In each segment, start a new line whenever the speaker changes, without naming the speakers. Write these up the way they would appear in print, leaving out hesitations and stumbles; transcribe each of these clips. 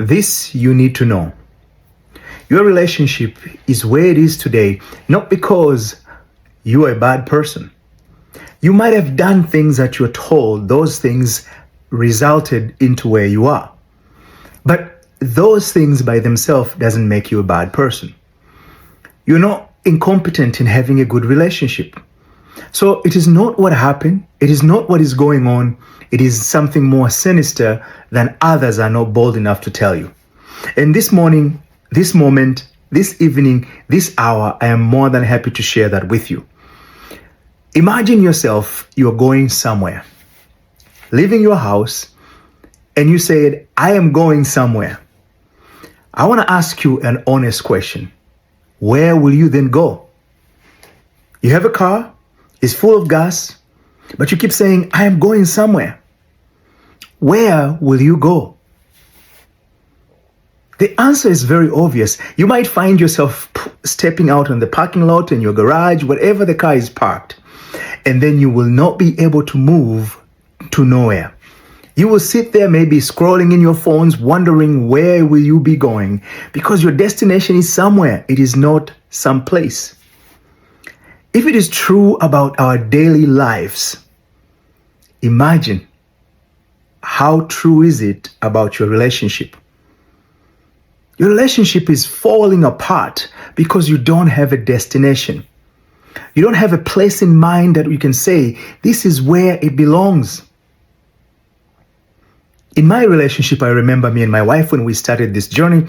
This you need to know. Your relationship is where it is today, not because you are a bad person. You might have done things that you're told those things resulted into where you are. But those things by themselves doesn't make you a bad person. You're not incompetent in having a good relationship. So it is not what happened. It is not what is going on. It is something more sinister than others are not bold enough to tell you. And this morning, this moment, this evening, this hour, I am more than happy to share that with you. Imagine yourself, you're going somewhere, leaving your house, and you said, I am going somewhere. I want to ask you an honest question. Where will you then go? You have a car, it's full of gas, but you keep saying, I am going somewhere. Where will you go? The answer is very obvious. You might find yourself stepping out on the parking lot in your garage, wherever the car is parked, and then you will not be able to move to nowhere. You will sit there maybe scrolling in your phones, wondering where will you be going, because your destination is somewhere. It is not someplace. If it is true about our daily lives, imagine how true is it about your relationship? Your relationship is falling apart because you don't have a destination. You don't have a place in mind that you can say, this is where it belongs. In my relationship, I remember me and my wife when we started this journey.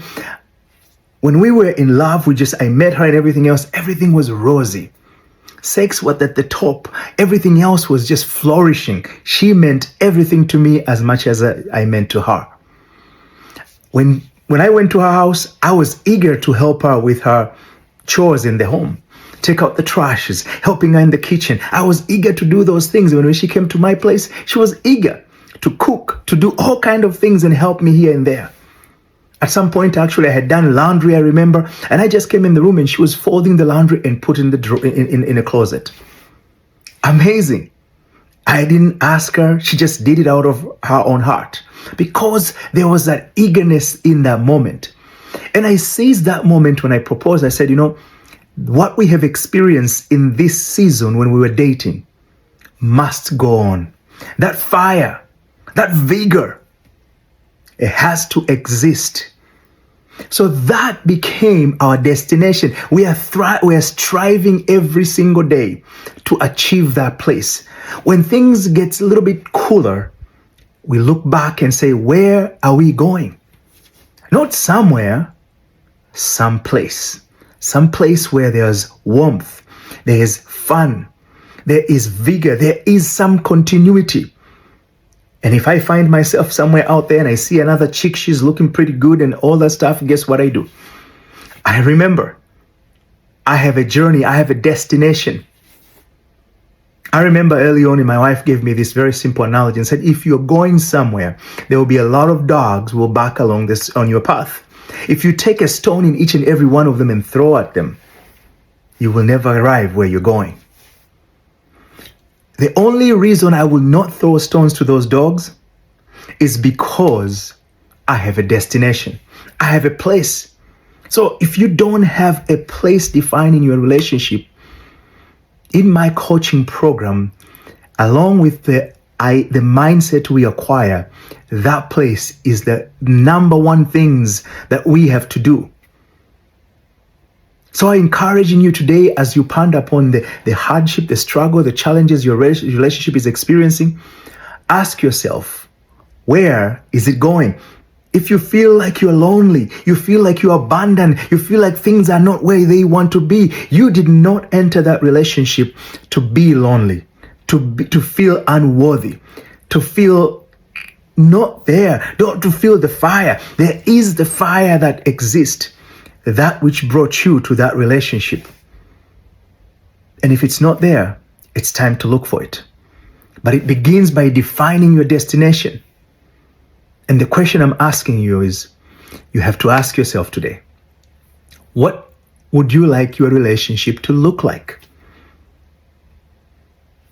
When we were in love, I met her and everything was rosy. Sex was at the top. Everything else was just flourishing. She meant everything to me as much as I meant to her. When I went to her house, I was eager to help her with her chores in the home. Take out the trashes, helping her in the kitchen. I was eager to do those things. When she came to my place, she was eager to cook, to do all kinds of things and help me here and there. At some point, actually, I had done laundry, I remember, and I just came in the room and she was folding the laundry and put in in a closet. Amazing. I didn't ask her. She just did it out of her own heart because there was that eagerness in that moment. And I seized that moment when I proposed. I said, what we have experienced in this season when we were dating must go on. That fire, that vigor, it has to exist. So that became our destination. We are striving every single day to achieve that place. When things get a little bit cooler, we look back and say, where are we going? Not somewhere, someplace. Someplace where there's warmth, there is fun, there is vigor, there is some continuity. And if I find myself somewhere out there and I see another chick, she's looking pretty good and all that stuff, guess what I do? I remember. I have a journey, I have a destination. I remember early on, my wife gave me this very simple analogy and said, if you're going somewhere, there will be a lot of dogs will bark along on your path. If you take a stone in each and every one of them and throw at them, you will never arrive where you're going. The only reason I will not throw stones to those dogs is because I have a destination. I have a place. So if you don't have a place defined in your relationship, in my coaching program, along with the mindset we acquire, that place is the number one things that we have to do. So I'm encouraging you today as you ponder upon the hardship, the struggle, the challenges your relationship is experiencing, ask yourself, where is it going? If you feel like you're lonely, you feel like you're abandoned, you feel like things are not where they want to be, you did not enter that relationship to be lonely, to feel unworthy, to feel not there, not to feel the fire. There is the fire that exists, that which brought you to that relationship. And if it's not there, it's time to look for it. But it begins by defining your destination. And the question I'm asking you is, you have to ask yourself today, what would you like your relationship to look like?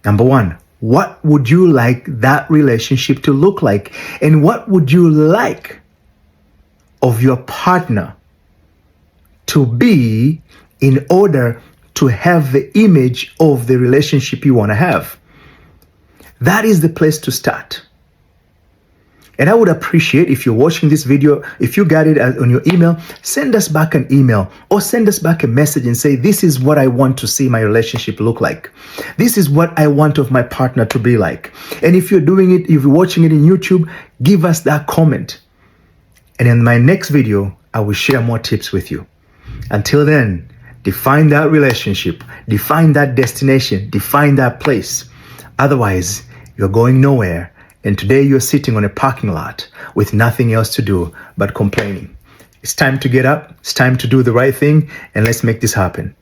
Number one, what would you like that relationship to look like? And what would you like of your partner to be in order to have the image of the relationship you want to have. That is the place to start. And I would appreciate if you're watching this video, if you got it on your email, send us back an email or send us back a message and say, this is what I want to see my relationship look like. This is what I want of my partner to be like. And if you're doing it, if you're watching it in YouTube, give us that comment. And in my next video, I will share more tips with you. Until then, define that relationship, define that destination, define that place. Otherwise, you're going nowhere. And today you're sitting on a parking lot with nothing else to do but complaining. It's time to get up. It's time to do the right thing. And let's make this happen.